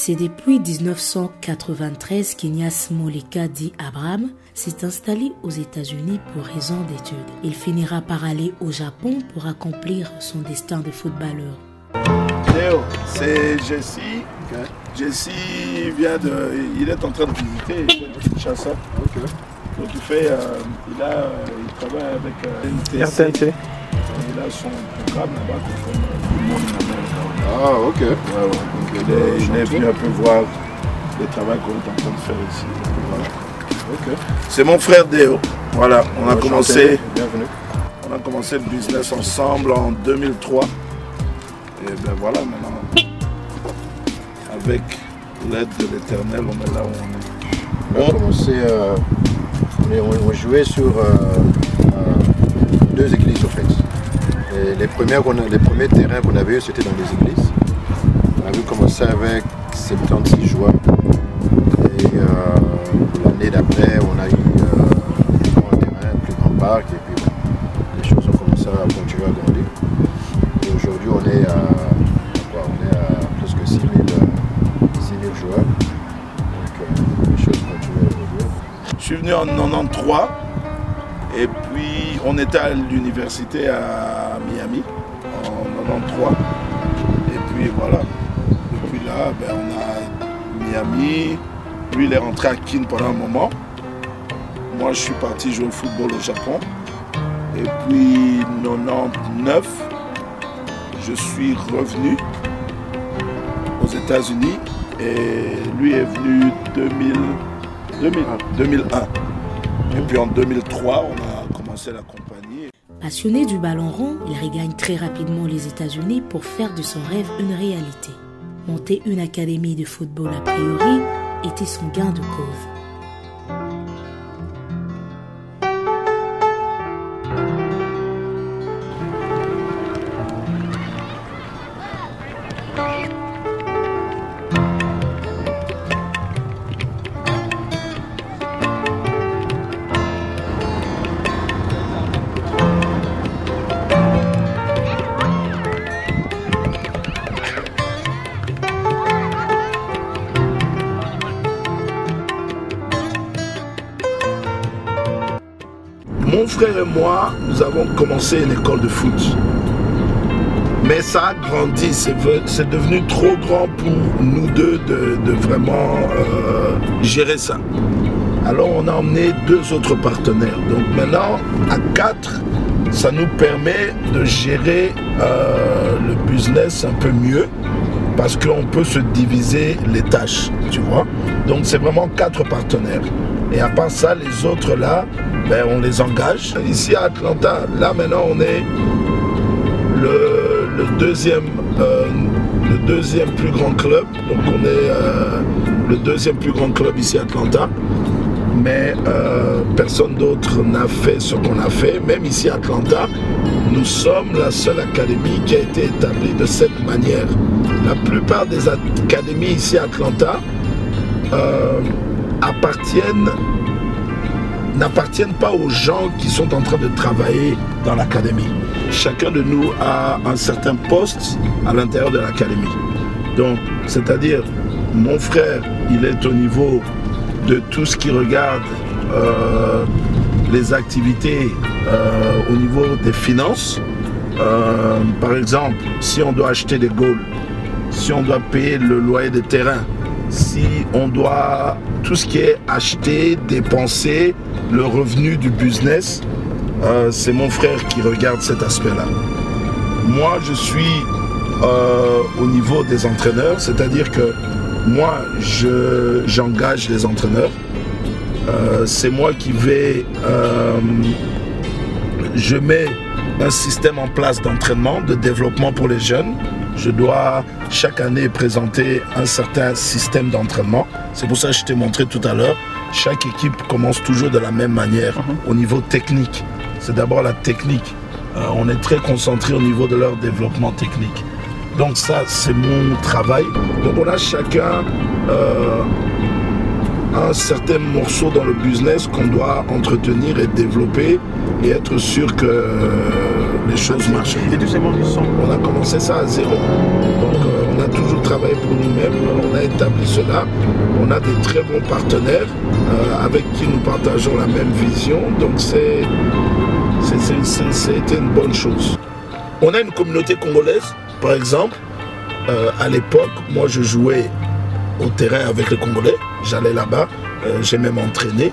C'est depuis 1993 qu'Ignace Moleka dit Abraham s'est installé aux États-Unis pour raison d'études. Il finira par aller au Japon pour accomplir son destin de footballeur. Léo, c'est Jessie. Okay. Jessie il est en train de visiter, il fait une chasse. Okay. Donc il travaille avec RTNC. Il a son programme là-bas comme tout le monde en Amérique. Ah, ok. Ouais. Donc il est venu un peu voir le travail qu'on est en train de faire ici. Voilà. Okay. C'est mon frère Déo. Voilà, on a commencé le business ensemble en 2003. Et ben voilà, maintenant, avec l'aide de l'Éternel, on est là où on est. On a commencé, on jouait sur deux églises au fait. Et les premiers terrains qu'on avait eu, c'était dans des églises. On avait commencé avec 76 joueurs. Et l'année d'après, on a eu un plus grand terrain, un plus grand parc. Et puis les choses ont commencé à continuer à grandir. Et aujourd'hui, on est à presque 6 000 joueurs. Donc les choses continuent à évoluer. Je suis venu en 93. Et puis on était à l'université à Miami en 93. Et puis voilà. Depuis là, ben, on a Miami. Lui il est rentré à Kin pendant un moment. Moi je suis parti jouer au football au Japon. Et puis 99, je suis revenu aux États-Unis. Et lui est venu 2001. Et puis en 2003, on a commencé la compagnie. Passionné du ballon rond, il regagne très rapidement les États-Unis pour faire de son rêve une réalité. Monter une académie de football a priori était son gain de cause. Mon frère et moi, nous avons commencé une école de foot. Mais ça a grandi, c'est devenu trop grand pour nous deux de vraiment gérer ça. Alors on a emmené deux autres partenaires. Donc maintenant, à 4, ça nous permet de gérer le business un peu mieux parce qu'on peut se diviser les tâches, tu vois. Donc c'est vraiment 4 partenaires. Et à part ça, les autres là, ben, on les engage. Ici à Atlanta, là maintenant on est le deuxième plus grand club. Donc on est le deuxième plus grand club ici à Atlanta. Mais personne d'autre n'a fait ce qu'on a fait. Même ici à Atlanta, nous sommes la seule académie qui a été établie de cette manière. La plupart des académies ici à Atlanta n'appartiennent pas aux gens qui sont en train de travailler dans l'académie. Chacun de nous a un certain poste à l'intérieur de l'académie. Donc, c'est-à-dire, mon frère, il est au niveau de tout ce qui regarde les activités au niveau des finances. Par exemple, si on doit acheter des goals, si on doit payer le loyer des terrains, si on doit tout ce qui est acheter, dépenser, le revenu du business, c'est mon frère qui regarde cet aspect-là. Moi, je suis au niveau des entraîneurs, c'est-à-dire que moi, j'engage les entraîneurs. C'est moi qui vais... je mets un système en place d'entraînement, de développement pour les jeunes. Je dois chaque année présenter un certain système d'entraînement. C'est pour ça que je t'ai montré tout à l'heure. Chaque équipe commence toujours de la même manière au niveau technique. C'est d'abord la technique. On est très concentré au niveau de leur développement technique. Donc ça, c'est mon travail. Donc on a chacun un certain morceau dans le business qu'on doit entretenir et développer et être sûr que les choses marchent. Et deuxièmement, on a commencé ça à 0. Donc on a toujours travaillé pour nous-mêmes, on a établi cela. On a des très bons partenaires avec qui nous partageons la même vision. Donc c'était une bonne chose. On a une communauté congolaise, par exemple. À l'époque, moi je jouais au terrain avec les Congolais. J'allais là-bas, j'ai même entraîné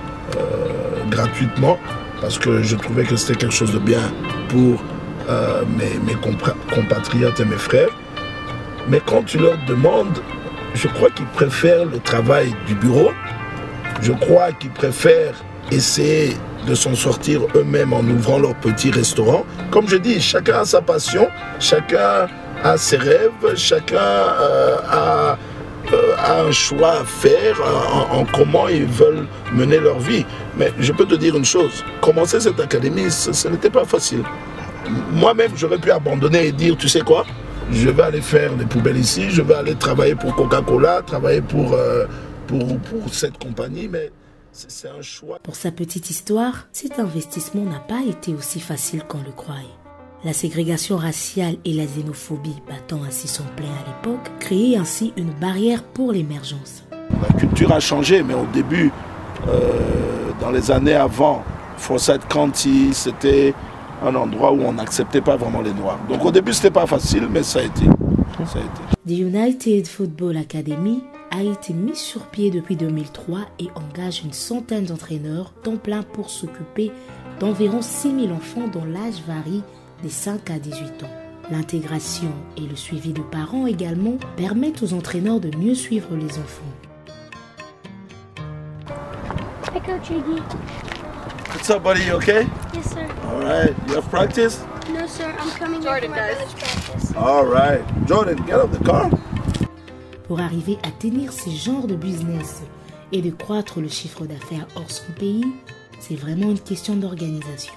gratuitement parce que je trouvais que c'était quelque chose de bien pour mes compatriotes et mes frères. Mais quand tu leur demandes, je crois qu'ils préfèrent le travail du bureau. Je crois qu'ils préfèrent essayer de s'en sortir eux-mêmes en ouvrant leur petit restaurant. Comme je dis, chacun a sa passion, chacun a ses rêves, chacun a un choix à faire en comment ils veulent mener leur vie. Mais je peux te dire une chose, commencer cette académie, ce n'était pas facile. Moi-même, j'aurais pu abandonner et dire, tu sais quoi, je vais aller faire les poubelles ici, je vais aller travailler pour Coca-Cola, travailler pour cette compagnie, mais c'est un choix. Pour sa petite histoire, cet investissement n'a pas été aussi facile qu'on le croyait. La ségrégation raciale et la xénophobie battant ainsi son plein à l'époque créaient ainsi une barrière pour l'émergence. La culture a changé, mais au début, dans les années avant, Forsyth County, c'était un endroit où on n'acceptait pas vraiment les Noirs. Donc au début, c'était pas facile, mais ça a été. The United Football Academy a été mise sur pied depuis 2003 et engage une centaine d'entraîneurs temps plein pour s'occuper d'environ 6000 enfants dont l'âge varie des 5 à 18 ans. L'intégration et le suivi de parents également permettent aux entraîneurs de mieux suivre les enfants. Hi, Coach Iggy. What's up, buddy? You okay? Yes, sir. All right. You have practice? No, sir. I'm coming here for my village practice. All right. Jordan, get out of the car. Pour arriver à tenir ce genre de business et de croître le chiffre d'affaires hors son pays, c'est vraiment une question d'organisation.